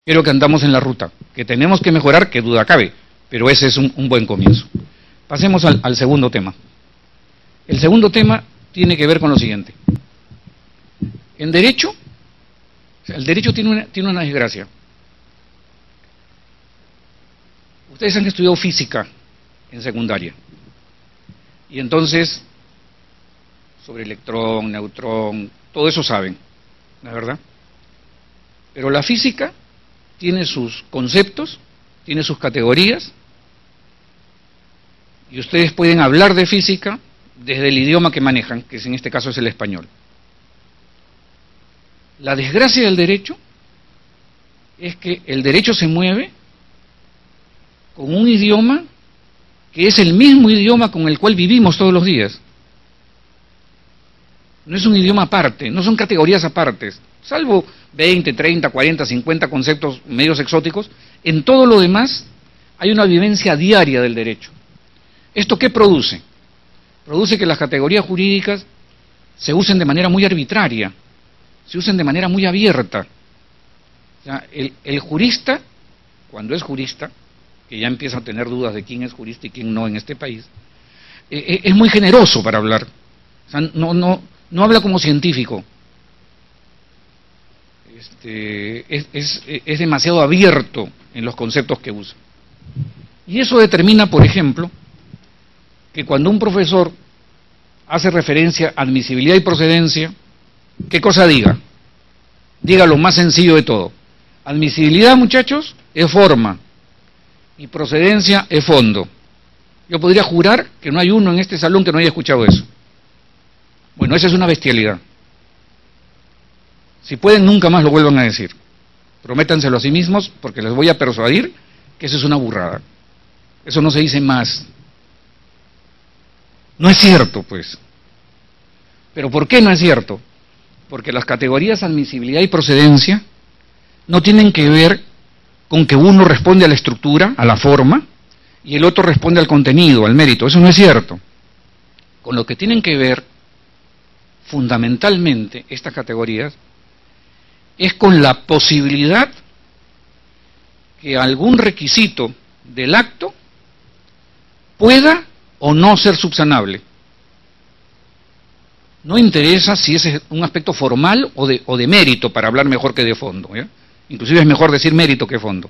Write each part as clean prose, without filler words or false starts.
Creo que andamos en la ruta, que tenemos que mejorar, que duda cabe, pero ese es un buen comienzo. Pasemos al segundo tema. El segundo tema tiene que ver con lo siguiente. En derecho, o sea, el derecho tiene una desgracia. Ustedes han estudiado física en secundaria. Y entonces, sobre electrón, neutrón, todo eso saben, ¿la verdad? Pero la física tiene sus conceptos, tiene sus categorías, y ustedes pueden hablar de física desde el idioma que manejan, que en este caso es el español. La desgracia del derecho es que el derecho se mueve con un idioma que es el mismo idioma con el cual vivimos todos los días. No es un idioma aparte, no son categorías apartes, salvo 20, 30, 40, 50 conceptos medios exóticos. En todo lo demás hay una vivencia diaria del derecho. ¿Esto qué produce? Produce que las categorías jurídicas se usen de manera muy arbitraria, se usen de manera muy abierta. O sea, el jurista, cuando es jurista, que ya empieza a tener dudas de quién es jurista y quién no en este país, es muy generoso para hablar. O sea, no habla como científico. Es demasiado abierto en los conceptos que usa. Y eso determina, por ejemplo, que cuando un profesor hace referencia a admisibilidad y procedencia, ¿qué cosa diga? Diga lo más sencillo de todo. Admisibilidad, muchachos, es forma, y procedencia es fondo. Yo podría jurar que no hay uno en este salón que no haya escuchado eso. Bueno, esa es una bestialidad. Si pueden, nunca más lo vuelvan a decir. Prométanselo a sí mismos, porque les voy a persuadir que eso es una burrada. Eso no se dice más. No es cierto, pues. ¿Pero por qué no es cierto? Porque las categorías admisibilidad y procedencia no tienen que ver con que uno responde a la estructura, a la forma, y el otro responde al contenido, al mérito. Eso no es cierto. Con lo que tienen que ver, fundamentalmente, estas categorías, es con la posibilidad que algún requisito del acto pueda o no ser subsanable. No interesa si ese es un aspecto formal o de mérito, para hablar mejor que de fondo, ¿ya? Inclusive es mejor decir mérito que fondo.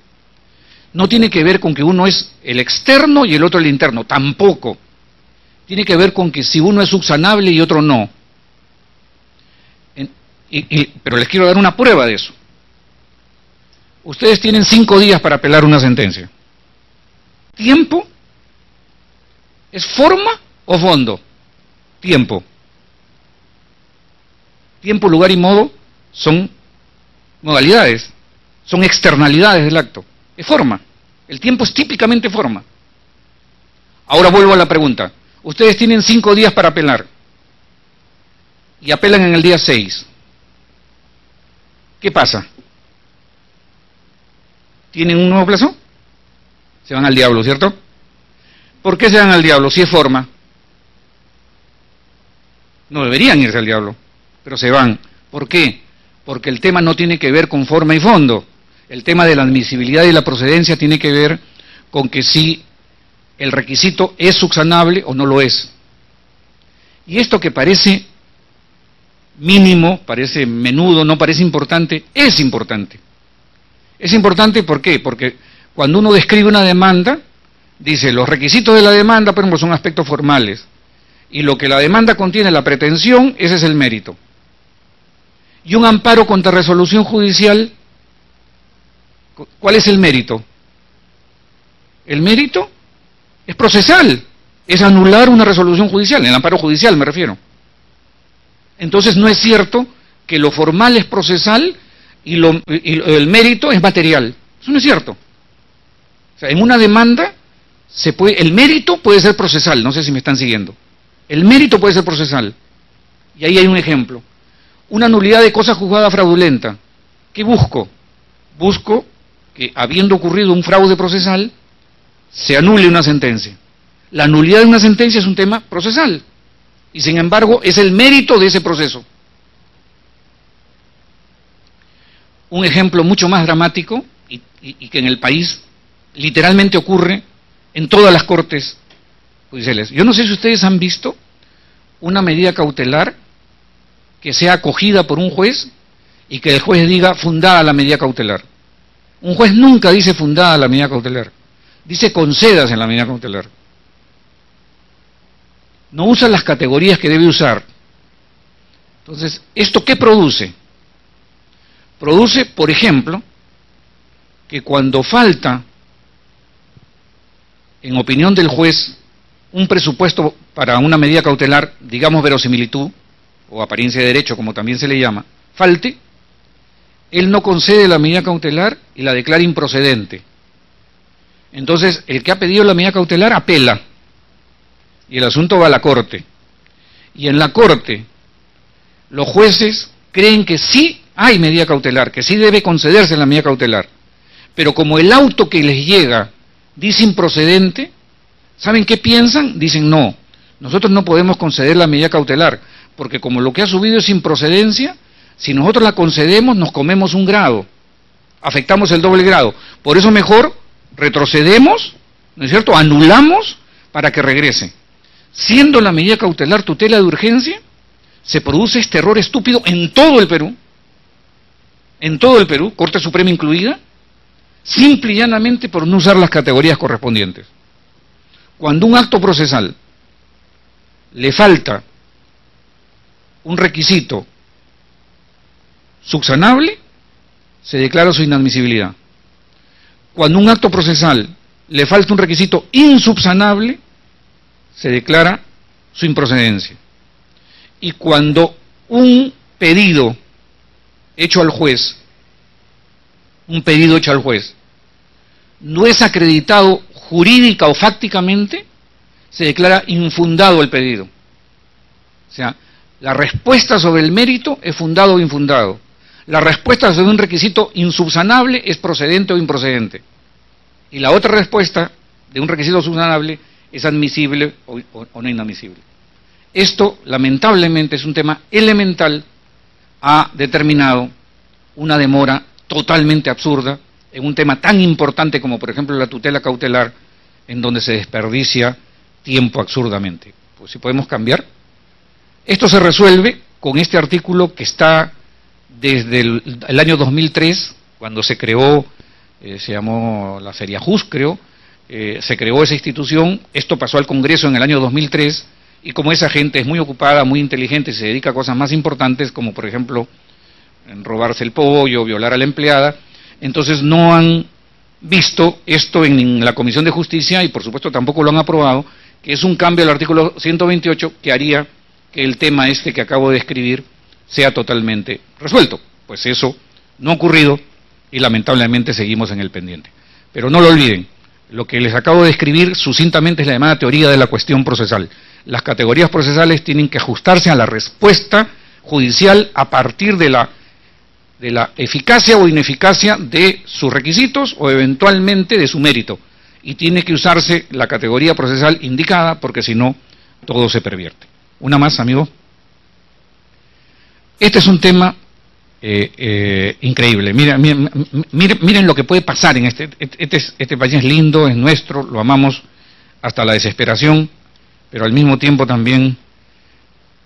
No tiene que ver con que uno es el externo y el otro el interno, tampoco. Tiene que ver con que si uno es subsanable y otro no. Pero les quiero dar una prueba de eso. Ustedes tienen 5 días para apelar una sentencia. ¿Tiempo es forma o fondo? Tiempo. Tiempo, lugar y modo son modalidades, son externalidades del acto. Es forma. El tiempo es típicamente forma. Ahora vuelvo a la pregunta. Ustedes tienen 5 días para apelar y apelan en el día 6. ¿Qué pasa? ¿Tienen un nuevo plazo? Se van al diablo, ¿cierto? ¿Por qué se van al diablo si es forma? No deberían irse al diablo, pero se van. ¿Por qué? Porque el tema no tiene que ver con forma y fondo. El tema de la admisibilidad y la procedencia tiene que ver con que si el requisito es subsanable o no lo es. Y esto que parece mínimo, parece menudo, no parece importante, es importante. Es importante, ¿por qué? Porque cuando uno describe una demanda, dice, los requisitos de la demanda, por ejemplo, son aspectos formales, y lo que la demanda contiene, la pretensión, ese es el mérito. Y un amparo contra resolución judicial, ¿cuál es el mérito? El mérito es procesal, es anular una resolución judicial, en el amparo judicial me refiero. Entonces no es cierto que lo formal es procesal y el mérito es material. Eso no es cierto. O sea, en una demanda el mérito puede ser procesal, no sé si me están siguiendo. El mérito puede ser procesal. Y ahí hay un ejemplo. Una nulidad de cosa juzgada fraudulenta. ¿Qué busco? Busco que, habiendo ocurrido un fraude procesal, se anule una sentencia. La nulidad de una sentencia es un tema procesal. Y sin embargo, es el mérito de ese proceso. Un ejemplo mucho más dramático y que en el país literalmente ocurre en todas las cortes judiciales. Yo no sé si ustedes han visto una medida cautelar que sea acogida por un juez y que el juez diga fundada la medida cautelar. Un juez nunca dice fundada la medida cautelar, dice concedas en la medida cautelar. No usa las categorías que debe usar. Entonces, ¿esto qué produce? Produce, por ejemplo, que cuando falta, en opinión del juez, un presupuesto para una medida cautelar, digamos verosimilitud, o apariencia de derecho, como también se le llama, falte, él no concede la medida cautelar y la declara improcedente. Entonces, el que ha pedido la medida cautelar apela, y el asunto va a la Corte. Y en la Corte, los jueces creen que sí hay medida cautelar, que sí debe concederse la medida cautelar, pero como el auto que les llega dice improcedente, ¿saben qué piensan? Dicen, no, nosotros no podemos conceder la medida cautelar, porque como lo que ha subido es improcedencia, si nosotros la concedemos nos comemos un grado, afectamos el doble grado, por eso mejor retrocedemos, ¿no es cierto?, anulamos para que regrese. Siendo la medida cautelar tutela de urgencia, se produce este error estúpido en todo el Perú, Corte Suprema incluida, simple y llanamente por no usar las categorías correspondientes. Cuando un acto procesal le falta un requisito subsanable, se declara su inadmisibilidad. Cuando un acto procesal le falta un requisito insubsanable, se declara su improcedencia. Y cuando un pedido hecho al juez, no es acreditado jurídica o fácticamente, se declara infundado el pedido. O sea, la respuesta sobre el mérito es fundado o infundado. La respuesta sobre un requisito insubsanable es procedente o improcedente. Y la otra respuesta de un requisito subsanable es admisible o no inadmisible. Esto, lamentablemente, es un tema elemental, ha determinado una demora totalmente absurda en un tema tan importante como, por ejemplo, la tutela cautelar, en donde se desperdicia tiempo absurdamente. Pues si podemos cambiar. Esto se resuelve con este artículo que está desde el año 2003, cuando se creó, se llamó la Feriajus, creo, se creó esa institución. Esto pasó al Congreso en el año 2003, y como esa gente es muy ocupada, muy inteligente, se dedica a cosas más importantes, como por ejemplo en robarse el pollo, violar a la empleada, entonces no han visto esto en la Comisión de Justicia, y por supuesto tampoco lo han aprobado, que es un cambio al artículo 128 que haría que el tema este que acabo de describir sea totalmente resuelto. Pues eso no ha ocurrido y lamentablemente seguimos en el pendiente. Pero no lo olviden, lo que les acabo de describir sucintamente es la llamada teoría de la cuestión procesal. Las categorías procesales tienen que ajustarse a la respuesta judicial a partir de la eficacia o ineficacia de sus requisitos o eventualmente de su mérito. Y tiene que usarse la categoría procesal indicada, porque si no, todo se pervierte. Una más, amigo. Este es un tema increíble. Miren lo que puede pasar en este país. Es lindo, es nuestro, lo amamos hasta la desesperación, pero al mismo tiempo también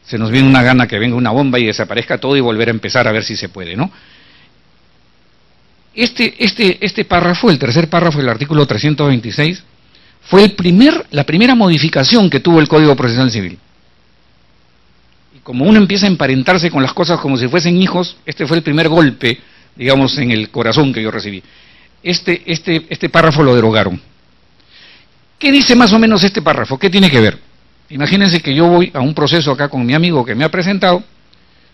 se nos viene una gana que venga una bomba y desaparezca todo y volver a empezar a ver si se puede, ¿no? Este párrafo, el tercer párrafo del artículo 326, fue la primera modificación que tuvo el Código Procesal Civil. Y como uno empieza a emparentarse con las cosas como si fuesen hijos, este fue el primer golpe, digamos, en el corazón que yo recibí. Este párrafo lo derogaron. ¿Qué dice más o menos este párrafo? ¿Qué tiene que ver? Imagínense que yo voy a un proceso acá con mi amigo que me ha presentado,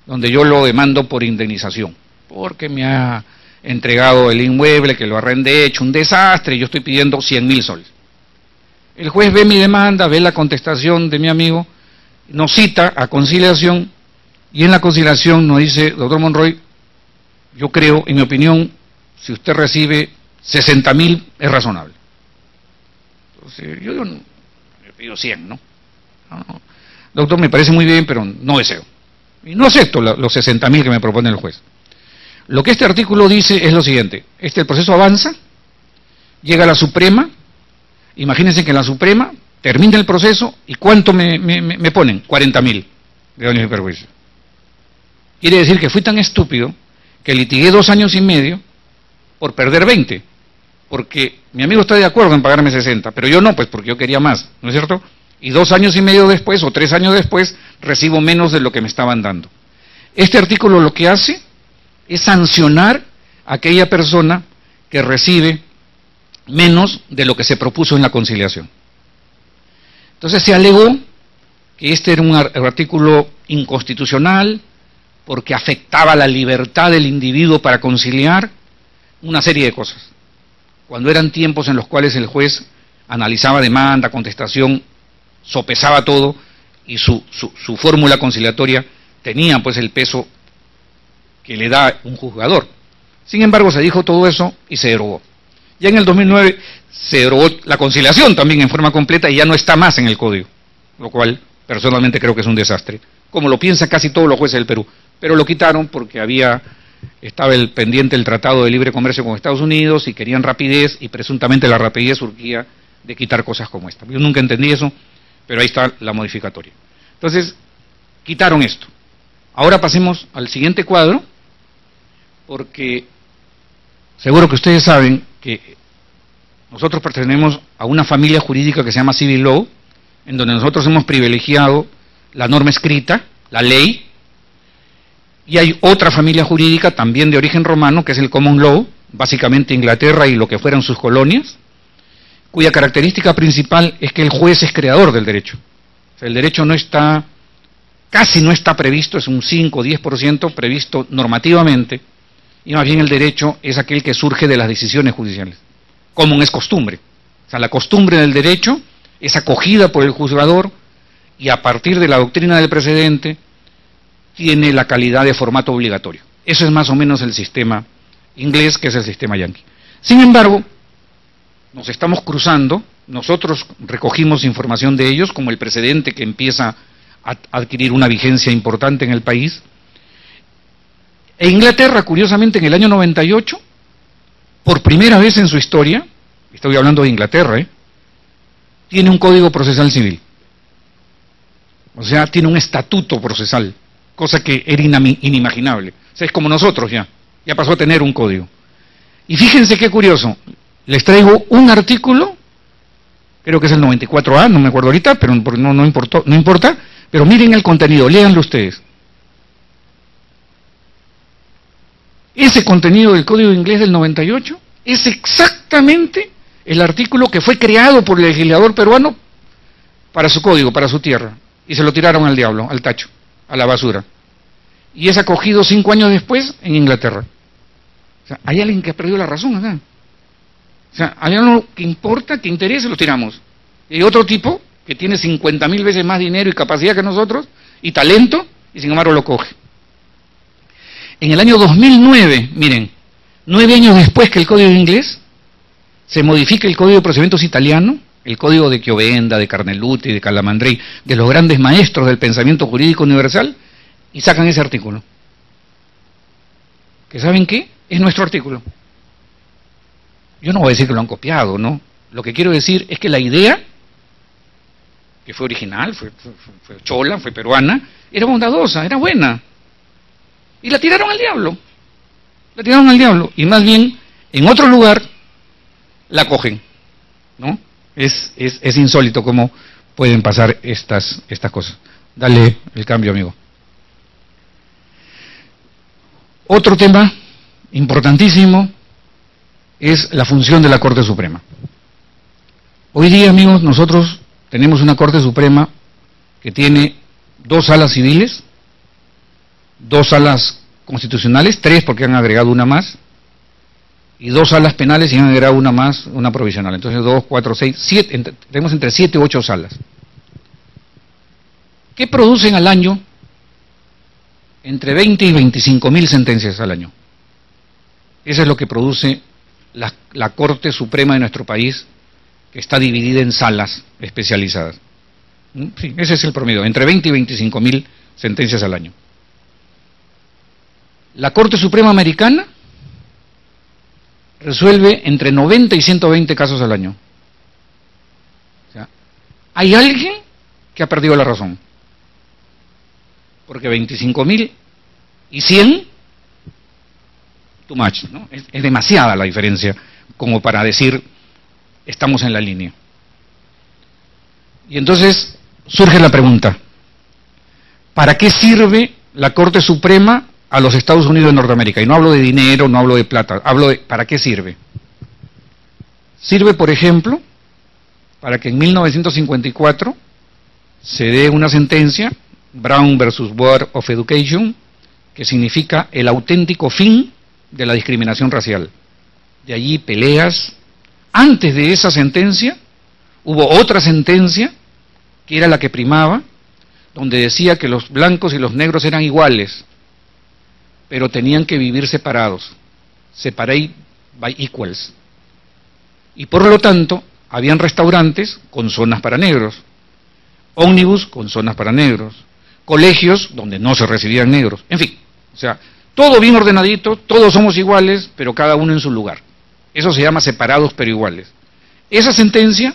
donde yo lo demando por indemnización, porque me ha entregado el inmueble, que lo arrendé, hecho un desastre, y yo estoy pidiendo 100.000 soles. El juez ve mi demanda, ve la contestación de mi amigo, nos cita a conciliación, y en la conciliación nos dice, doctor Monroy, yo creo, en mi opinión, si usted recibe 60.000 es razonable. Entonces, yo digo, le pido 100, ¿no? No, doctor, me parece muy bien, pero no deseo. Y no acepto los 60.000 que me propone el juez. Lo que este artículo dice es lo siguiente: el proceso avanza, llega a la Suprema, imagínense que en la Suprema termina el proceso, ¿y cuánto me ponen? 40.000 de daños y perjuicios. Quiere decir que fui tan estúpido que litigué 2 años y medio por perder 20, porque mi amigo está de acuerdo en pagarme 60, pero yo no, pues porque yo quería más, ¿no es cierto? Y 2 años y medio después, o 3 años después, recibo menos de lo que me estaban dando. Este artículo lo que hace es sancionar a aquella persona que recibe menos de lo que se propuso en la conciliación. Entonces se alegó que este era un artículo inconstitucional porque afectaba la libertad del individuo para conciliar, una serie de cosas. Cuando eran tiempos en los cuales el juez analizaba demanda, contestación, sopesaba todo y su fórmula conciliatoria tenía pues el peso que le da un juzgador. Sin embargo, se dijo todo eso y se derogó. Ya en el 2009 se derogó la conciliación también en forma completa y ya no está más en el código, lo cual personalmente creo que es un desastre, como lo piensan casi todos los jueces del Perú, pero lo quitaron porque estaba pendiente el Tratado de Libre Comercio con Estados Unidos y querían rapidez, y presuntamente la rapidez surgía de quitar cosas como esta. Yo nunca entendí eso, pero ahí está la modificatoria. Entonces, quitaron esto. Ahora pasemos al siguiente cuadro, porque seguro que ustedes saben que nosotros pertenecemos a una familia jurídica que se llama Civil Law, en donde nosotros hemos privilegiado la norma escrita, la ley, y hay otra familia jurídica también de origen romano, que es el Common Law, básicamente Inglaterra y lo que fueran sus colonias, cuya característica principal es que el juez es creador del derecho. O sea, el derecho casi no está previsto, es un 5 o 10% previsto normativamente, y más bien el derecho es aquel que surge de las decisiones judiciales. Común es costumbre. O sea, la costumbre del derecho es acogida por el juzgador y a partir de la doctrina del precedente tiene la calidad de formato obligatorio. Eso es más o menos el sistema inglés, que es el sistema yanqui. Sin embargo, nos estamos cruzando, nosotros recogimos información de ellos como el precedente que empieza a adquirir una vigencia importante en el país. E Inglaterra, curiosamente, en el año 98, por primera vez en su historia, estoy hablando de Inglaterra, tiene un código procesal civil. O sea, tiene un estatuto procesal, cosa que era inimaginable. O sea, es como nosotros ya pasó a tener un código. Y fíjense qué curioso, les traigo un artículo, creo que es el 94A, no me acuerdo ahorita, pero no importa, pero miren el contenido, léanlo ustedes. Ese contenido del Código Inglés del 98 es exactamente el artículo que fue creado por el legislador peruano para su código, para su tierra, y se lo tiraron al diablo, al tacho, a la basura. Y es acogido 5 años después en Inglaterra. O sea, hay alguien que ha perdido la razón acá. O sea, hay algo que importa, que interese, lo tiramos. Y hay otro tipo que tiene 50.000 veces más dinero y capacidad que nosotros, y talento, y sin embargo lo coge. En el año 2009, miren, 9 años después que el Código Inglés, se modifica el Código de Procedimientos italiano, el Código de Chiovenda, de Carneluti, de Calamandrei, de los grandes maestros del pensamiento jurídico universal, y sacan ese artículo. ¿Que saben qué? Es nuestro artículo. Yo no voy a decir que lo han copiado, ¿no? Lo que quiero decir es que la idea, que fue original, fue chola, fue peruana, era bondadosa, era buena. Y la tiraron al diablo. La tiraron al diablo. Y más bien, en otro lugar, la cogen, ¿no? Es insólito cómo pueden pasar estas cosas. Dale el cambio, amigo. Otro tema importantísimo es la función de la Corte Suprema. Hoy día, amigos, nosotros tenemos una Corte Suprema que tiene 2 salas civiles, 2 salas constitucionales, 3 porque han agregado una más, y 2 salas penales y han agregado una más, una provisional. Entonces 2, 4, 6, 7, tenemos entre 7 y 8 salas. ¿Qué producen al año? Entre 20 y 25.000 sentencias al año. Eso es lo que produce la Corte Suprema de nuestro país, que está dividida en salas especializadas. Sí, ese es el promedio, entre 20 y 25.000 sentencias al año. La Corte Suprema Americana resuelve entre 90 y 120 casos al año. O sea, hay alguien que ha perdido la razón. Porque 25.000 y 100, too much, ¿no? Es demasiada la diferencia como para decir estamos en la línea. Y entonces surge la pregunta, ¿para qué sirve la Corte Suprema a los Estados Unidos de Norteamérica? Y no hablo de dinero, no hablo de plata, hablo de ¿para qué sirve? Sirve, por ejemplo, para que en 1954 se dé una sentencia, Brown versus Board of Education, que significa el auténtico fin de la discriminación racial. De allí peleas. Antes de esa sentencia hubo otra sentencia, que era la que primaba, donde decía que los blancos y los negros eran iguales, pero tenían que vivir separados, separate by equals. Y por lo tanto, habían restaurantes con zonas para negros, ómnibus con zonas para negros, colegios donde no se recibían negros, en fin, o sea, todo bien ordenadito, todos somos iguales, pero cada uno en su lugar. Eso se llama separados pero iguales. Esa sentencia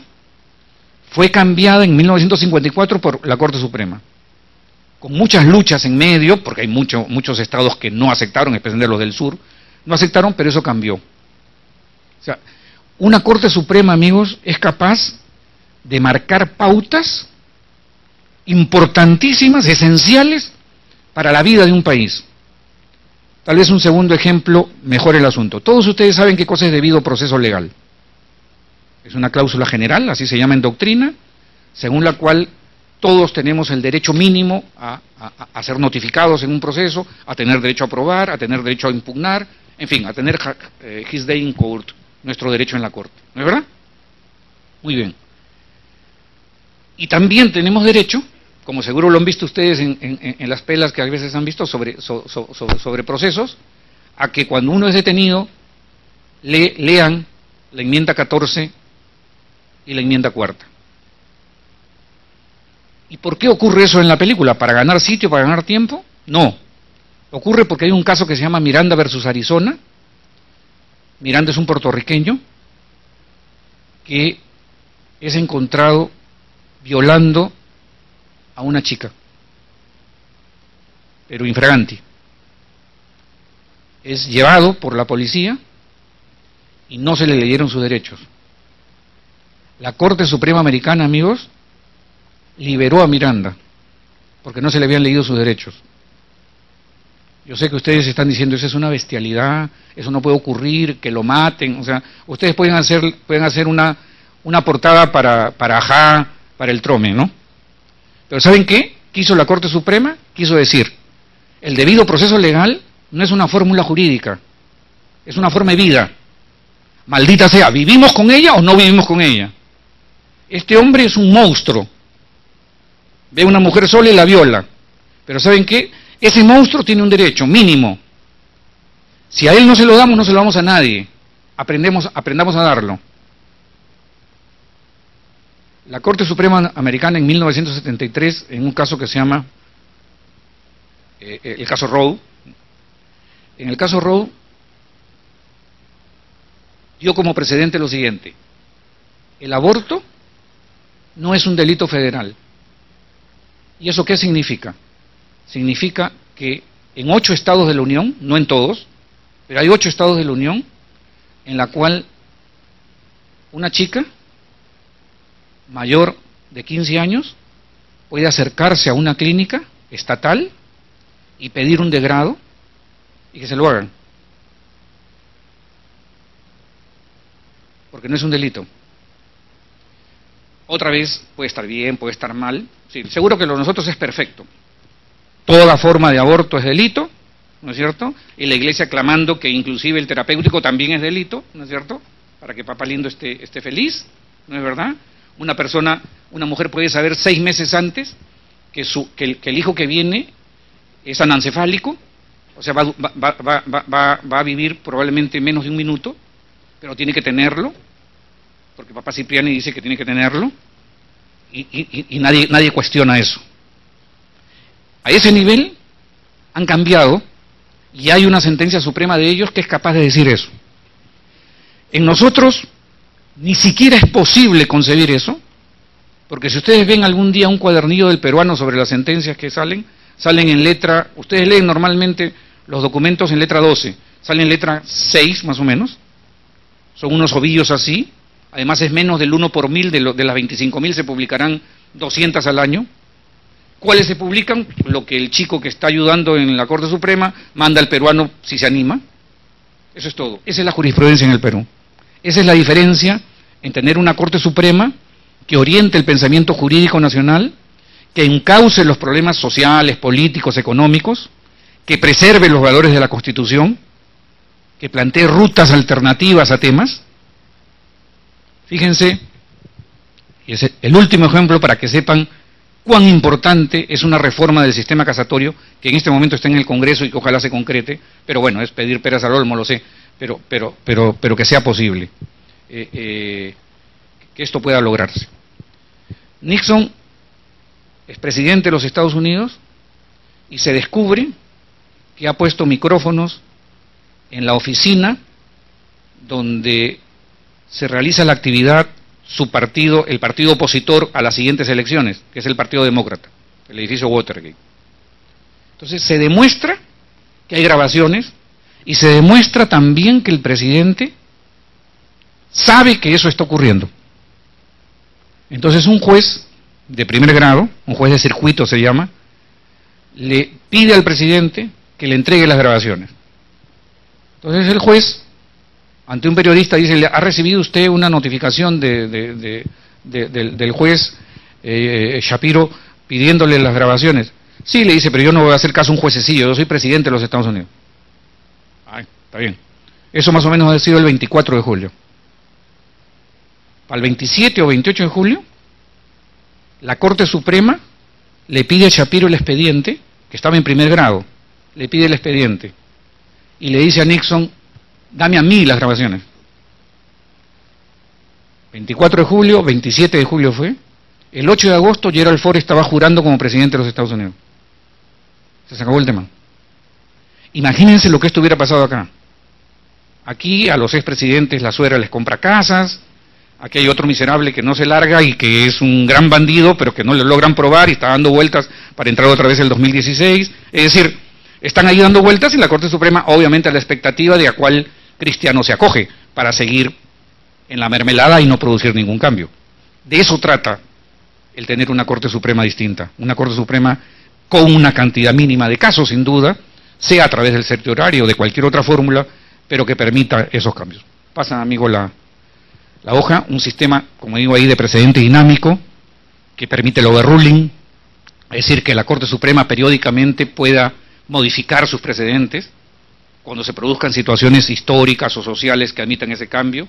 fue cambiada en 1954 por la Corte Suprema, con muchas luchas en medio, porque hay muchos estados que no aceptaron, especialmente los del sur, no aceptaron, pero eso cambió. O sea, una Corte Suprema, amigos, es capaz de marcar pautas importantísimas, esenciales, para la vida de un país. Tal vez un segundo ejemplo mejore el asunto. Todos ustedes saben qué cosa es debido proceso legal. Es una cláusula general, así se llama en doctrina, según la cual todos tenemos el derecho mínimo a ser notificados en un proceso, a tener derecho a aprobar, a tener derecho a impugnar, en fin, a tener his day in court, nuestro derecho en la corte. ¿No es verdad? Muy bien. Y también tenemos derecho, como seguro lo han visto ustedes en las pelas que a veces han visto sobre procesos, a que cuando uno es detenido, lean la enmienda 14 y la enmienda 4. ¿Y por qué ocurre eso en la película? ¿Para ganar sitio, para ganar tiempo? No. Ocurre porque hay un caso que se llama Miranda versus Arizona. Miranda es un puertorriqueño que es encontrado violando a una chica, pero infraganti. Es llevado por la policía y no se le leyeron sus derechos. La Corte Suprema Americana, amigos, liberó a Miranda porque no se le habían leído sus derechos. Yo sé que ustedes están diciendo, eso es una bestialidad, eso no puede ocurrir, que lo maten. O sea, ustedes pueden hacer una portada para Ajá, para el Trome, ¿no? Pero ¿saben qué? Quiso la Corte Suprema, quiso decir, el debido proceso legal no es una fórmula jurídica, es una forma de vida. Maldita sea, ¿vivimos con ella o no vivimos con ella? Este hombre es un monstruo. Ve a una mujer sola y la viola. Pero ¿saben qué? Ese monstruo tiene un derecho mínimo. Si a él no se lo damos, no se lo damos a nadie. Aprendamos a darlo. La Corte Suprema Americana en 1973, en un caso que se llama el caso Roe, en el caso Roe dio como precedente lo siguiente: el aborto no es un delito federal. ¿Y eso qué significa? Significa que en 8 estados de la Unión, no en todos, pero hay 8 estados de la Unión en la cual una chica mayor de 15 años puede acercarse a una clínica estatal y pedir un degrado y que se lo hagan, porque no es un delito. Otra vez, puede estar bien, puede estar mal, sí, seguro que lo de nosotros es perfecto. Toda forma de aborto es delito, ¿no es cierto? Y la Iglesia clamando que inclusive el terapéutico también es delito, ¿no es cierto? Para que Papá Lindo esté feliz, ¿no es verdad? Una mujer puede saber 6 meses antes que el hijo que viene es anencefálico, o sea, va a vivir probablemente menos de un minuto, pero tiene que tenerlo, porque Papá Cipriani dice que tiene que tenerlo, y nadie cuestiona eso. A ese nivel han cambiado Y hay una sentencia suprema de ellos que es capaz de decir eso. En nosotros ni siquiera es posible concebir eso, porque si ustedes ven algún día un cuadernillo del peruano sobre las sentencias que salen en letra, ustedes leen normalmente los documentos en letra 12, salen en letra 6 más o menos, son unos ovillos así, además es menos del 1 por 1000, de las 25.000 se publicarán 200 al año. ¿Cuáles se publican? Lo que el chico que está ayudando en la Corte Suprema manda al peruano si se anima. Eso es todo. Esa es la jurisprudencia en el Perú. Esa es la diferencia en tener una Corte Suprema que oriente el pensamiento jurídico nacional, que encauce los problemas sociales, políticos, económicos, que preserve los valores de la Constitución, que plantee rutas alternativas a temas. Fíjense, y es el último ejemplo para que sepan cuán importante es una reforma del sistema casatorio que en este momento está en el Congreso y que ojalá se concrete, pero bueno, es pedir peras al olmo, lo sé, pero que sea posible, que esto pueda lograrse. Nixon es presidente de los Estados Unidos y se descubre que ha puesto micrófonos en la oficina donde se realiza la actividad su partido, el partido opositor a las siguientes elecciones, que es el Partido Demócrata, el edificio Watergate. Entonces se demuestra que hay grabaciones y se demuestra también que el presidente sabe que eso está ocurriendo. Entonces un juez de primer grado, un juez de circuito se llama, le pide al presidente que le entregue las grabaciones. Entonces el juez, ante un periodista, dice: ¿ha recibido usted una notificación del juez Shapiro pidiéndole las grabaciones? Sí, le dice, pero yo no voy a hacer caso a un juececillo, yo soy presidente de los Estados Unidos. Ay, está bien. Eso más o menos ha sido el 24 de julio. Para el 27 o 28 de julio, la Corte Suprema le pide a Shapiro el expediente, que estaba en primer grado, le pide el expediente, y le dice a Nixon: dame a mí las grabaciones. 24 de julio, 27 de julio fue. El 8 de agosto Gerald Ford estaba jurando como presidente de los Estados Unidos. Se acabó el tema. Imagínense lo que esto hubiera pasado acá. Aquí a los expresidentes la suegra les compra casas, aquí hay otro miserable que no se larga y que es un gran bandido, pero que no le logran probar y está dando vueltas para entrar otra vez el 2016. Es decir, están ahí dando vueltas y la Corte Suprema, obviamente, a la expectativa de a cuál cristiano se acoge para seguir en la mermelada y no producir ningún cambio. De eso trata el tener una Corte Suprema distinta, una Corte Suprema con una cantidad mínima de casos, sin duda, sea a través del certiorario o de cualquier otra fórmula, pero que permita esos cambios. Pasa, amigo, la hoja, un sistema, como digo ahí, de precedente dinámico, que permite el overruling, es decir, que la Corte Suprema periódicamente pueda modificar sus precedentes cuando se produzcan situaciones históricas o sociales que admitan ese cambio,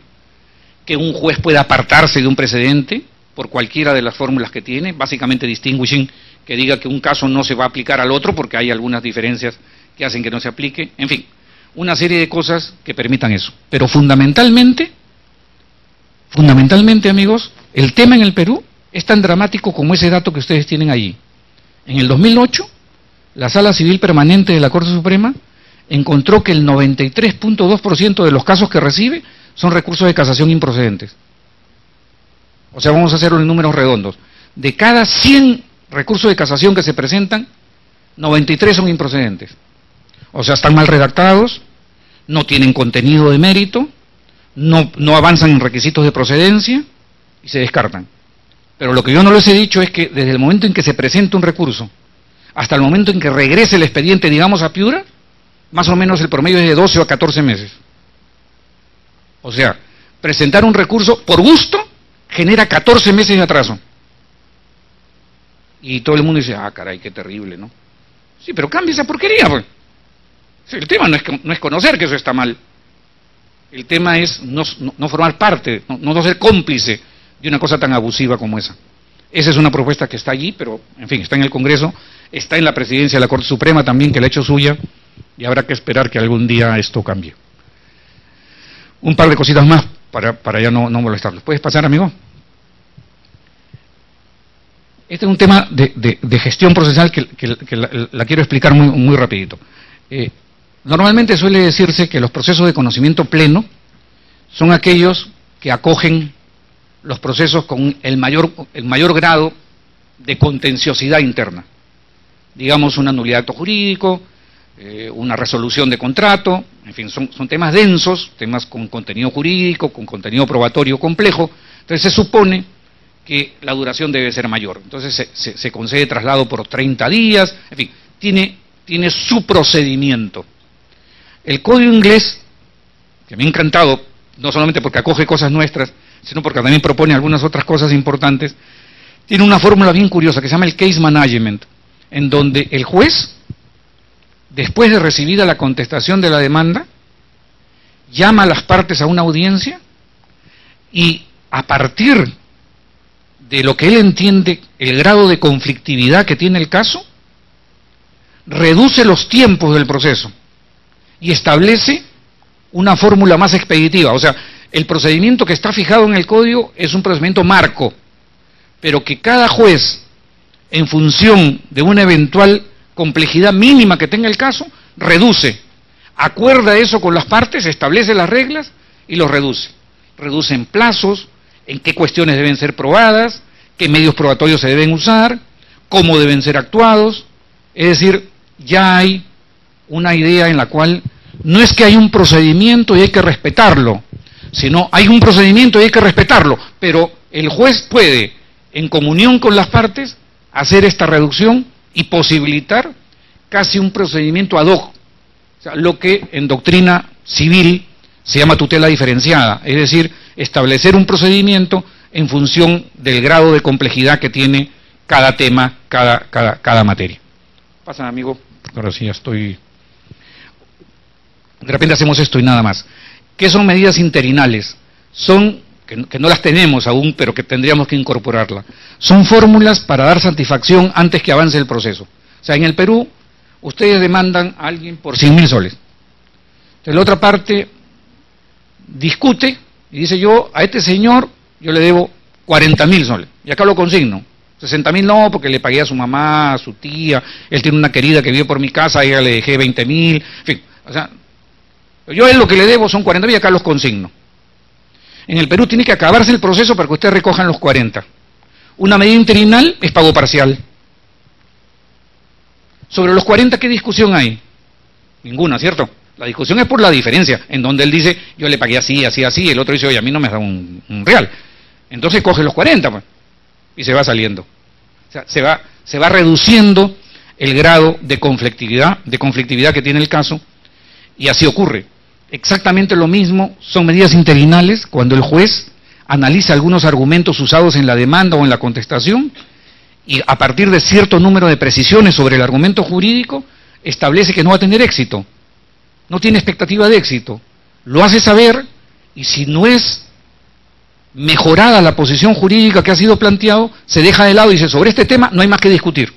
que un juez pueda apartarse de un precedente por cualquiera de las fórmulas que tiene, básicamente distinguishing, que diga que un caso no se va a aplicar al otro porque hay algunas diferencias que hacen que no se aplique, en fin, una serie de cosas que permitan eso. Pero fundamentalmente, amigos, el tema en el Perú es tan dramático como ese dato que ustedes tienen allí. En el 2008, la Sala Civil Permanente de la Corte Suprema encontró que el 93.2% de los casos que recibe son recursos de casación improcedentes. O sea, vamos a hacerlo en números redondos. De cada 100 recursos de casación que se presentan, 93 son improcedentes. O sea, están mal redactados, no tienen contenido de mérito, no avanzan en requisitos de procedencia y se descartan. Pero lo que yo no les he dicho es que desde el momento en que se presenta un recurso hasta el momento en que regrese el expediente, digamos, a Piura, más o menos el promedio es de 12 o 14 meses. O sea, presentar un recurso por gusto genera 14 meses de atraso. Y todo el mundo dice: ah, caray, qué terrible, ¿no? Sí, pero cambia esa porquería, pues. Sí, el tema no es conocer que eso está mal. El tema es no formar parte, no ser cómplice de una cosa tan abusiva como esa. Esa es una propuesta que está allí, pero, en fin, está en el Congreso, está en la presidencia de la Corte Suprema también, que la ha hecho suya, y habrá que esperar que algún día esto cambie. Un par de cositas más para ya no molestarlos. ¿Puedes pasar, amigo? Este es un tema de gestión procesal que la quiero explicar muy rapidito. Normalmente suele decirse que los procesos de conocimiento pleno son aquellos que acogen los procesos con el mayor grado de contenciosidad interna. Digamos, una nulidad de acto jurídico, una resolución de contrato, en fin, son temas densos, temas con contenido jurídico, con contenido probatorio complejo. Entonces se supone que la duración debe ser mayor. Entonces se concede traslado por 30 días, en fin, tiene su procedimiento. El Código Inglés, que me ha encantado, no solamente porque acoge cosas nuestras, sino porque también propone algunas otras cosas importantes, tiene una fórmula bien curiosa que se llama el case management, en donde el juez, después de recibida la contestación de la demanda, llama a las partes a una audiencia y a partir de lo que él entiende el grado de conflictividad que tiene el caso, reduce los tiempos del proceso y establece una fórmula más expeditiva. O sea, el procedimiento que está fijado en el código es un procedimiento marco, pero que cada juez, en función de una eventual complejidad mínima que tenga el caso, reduce, acuerda eso con las partes, establece las reglas y los reduce. Reduce en plazos, en qué cuestiones deben ser probadas, qué medios probatorios se deben usar, cómo deben ser actuados. Es decir, ya hay una idea en la cual no es que hay un procedimiento y hay que respetarlo, sino hay un procedimiento y hay que respetarlo, pero el juez puede, en comunión con las partes, hacer esta reducción y posibilitar casi un procedimiento ad hoc, o sea, lo que en doctrina civil se llama tutela diferenciada, es decir, establecer un procedimiento en función del grado de complejidad que tiene cada tema, cada materia. Pasa, amigo, ahora sí ya estoy... De repente hacemos esto y nada más. ¿Qué son medidas interinales? Son, que no las tenemos aún, pero que tendríamos que incorporarlas. Son fórmulas para dar satisfacción antes que avance el proceso. O sea, en el Perú, ustedes demandan a alguien por 100.000 soles. Entonces, la otra parte discute y dice, yo a este señor, yo le debo 40.000 soles. Y acá lo consigno. 60.000 no, porque le pagué a su mamá, a su tía, él tiene una querida que vive por mi casa, a ella le dejé 20.000, en fin, o sea, yo a él lo que le debo son 40.000 y acá los consigno. En el Perú tiene que acabarse el proceso para que ustedes recojan los 40. Una medida interinal es pago parcial. Sobre los 40, ¿qué discusión hay? Ninguna, ¿cierto? La discusión es por la diferencia, en donde él dice, yo le pagué así, así, así, y el otro dice, oye, a mí no me da un real. Entonces coge los 40, pues, y se va saliendo. O sea, se va reduciendo el grado de conflictividad que tiene el caso, y así ocurre. Exactamente lo mismo son medidas interinales cuando el juez analiza algunos argumentos usados en la demanda o en la contestación y a partir de cierto número de precisiones sobre el argumento jurídico establece que no va a tener éxito, no tiene expectativa de éxito, lo hace saber y si no es mejorada la posición jurídica que ha sido planteado, se deja de lado y dice, sobre este tema no hay más que discutir.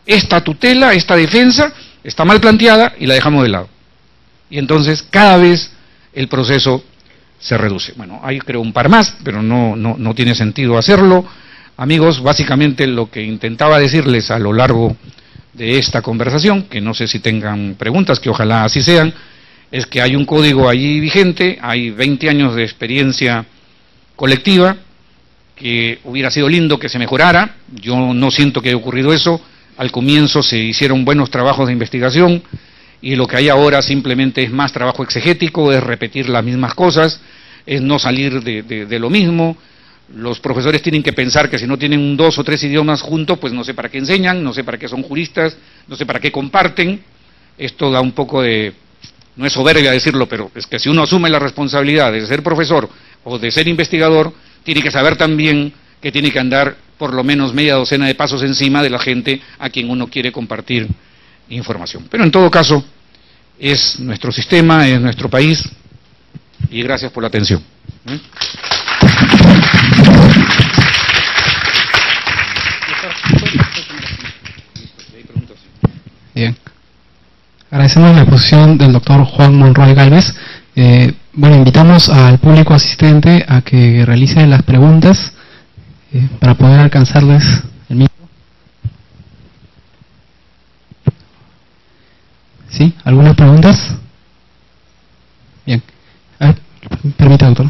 Esta tutela, esta defensa está mal planteada y la dejamos de lado. Y entonces cada vez el proceso se reduce. Bueno, hay creo un par más, pero no tiene sentido hacerlo. Amigos, básicamente lo que intentaba decirles a lo largo de esta conversación, que no sé si tengan preguntas, que ojalá así sean, es que hay un código allí vigente, hay 20 años de experiencia colectiva, que hubiera sido lindo que se mejorara, yo no siento que haya ocurrido eso, al comienzo se hicieron buenos trabajos de investigación, y lo que hay ahora simplemente es más trabajo exegético, es repetir las mismas cosas, es no salir de lo mismo. Los profesores tienen que pensar que si no tienen 2 o 3 idiomas juntos, pues no sé para qué enseñan, no sé para qué son juristas, no sé para qué comparten. Esto da un poco de, no es soberbia decirlo, pero es que si uno asume la responsabilidad de ser profesor o de ser investigador, tiene que saber también que tiene que andar por lo menos media docena de pasos encima de la gente a quien uno quiere compartir información. Pero en todo caso, es nuestro sistema, es nuestro país, y gracias por la atención. Bien. Agradecemos la exposición del doctor Juan Monroy Gálvez. Bueno, invitamos al público asistente a que realice las preguntas para poder alcanzarles el mismo. ¿Sí? ¿Algunas preguntas? Bien. A ver, permita, doctor.